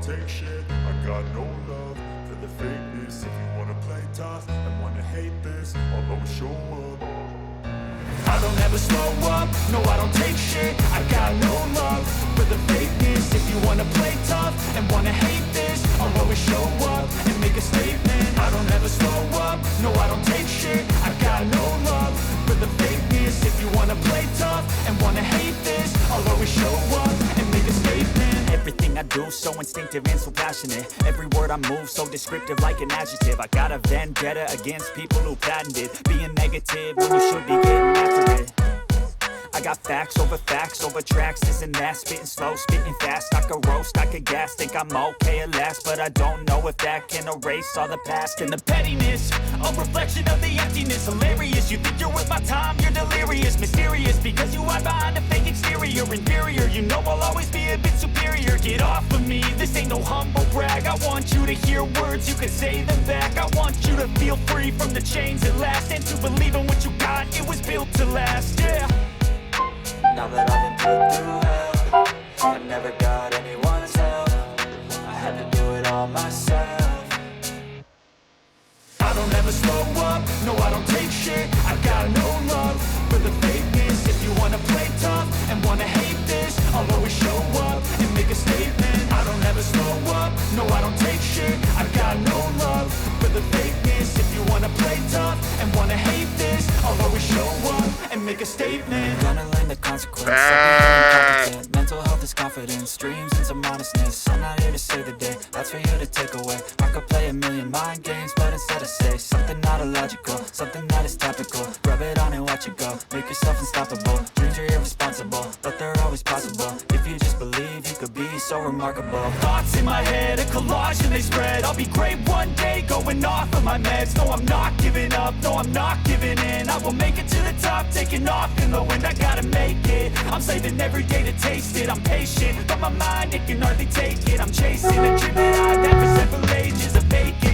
take shit. I got no love for the fakeness. If you wanna play tough and wanna hate this, I'll always show up. I don't ever slow up, no I don't take shit. I got no love for the fakeness. If you wanna play tough and wanna hate this, I'll always show up and make a statement. I don't ever slow up, no I don't take shit. I got no love for the fakeness. If you wanna play tough and wanna hate this, I'll always show up and make a statement. Everything I do so instinctive and so passionate. Every word I move so descriptive like an adjective. I got a vendetta against people who patented being negative when you should be getting after it. I got facts over tracks, this and that. Spitting slow, spitting fast. I could roast, I could gas. Think I'm okay at last, but I don't know if that can erase all the past. And the pettiness, a reflection of the emptiness. Hilarious, you think you're worth my time, you're delirious. Mysterious, because you hide behind a fake exterior. Inferior, you know I'll always be a bit superior. Get off of me, this ain't no humble brag. I want you to hear words, you can say them back. I want you to feel free from the chains at last, and to believe in what you got, it was built to last, yeah. Now that I've been put through hell, I never got anyone's help. I had to do it all myself. I don't ever slow up, no I don't take shit. I got no love for the fakeness. If you wanna play tough and wanna hate this, I'll always show up and make a statement. I don't ever slow up, no I don't take shit. I got no love for the fakeness. If you wanna play tough and wanna hate this, I'll always show up and make a statement. Gonna learn the consequence of being incompetent. Mental health is confidence, dreams and some honestness. I'm not here to save the day, that's for you to take away. I could play a million mind games, but instead I say something not illogical, something that is topical. Rub it on and watch it go, make yourself unstoppable. Dreams are irresponsible, but they're always possible. If you just believe, you could be so remarkable. Thoughts in my head, a collage and they spread. I'll be great one day, going off of my meds. No, I'm not giving up, no, I'm not giving in. I will make it to the top, taking off in the wind. I gotta make it, I'm saving every day to taste it. I'm patient, but my mind, it can hardly take it. I'm chasing a dream that I've had for several ages of bacon.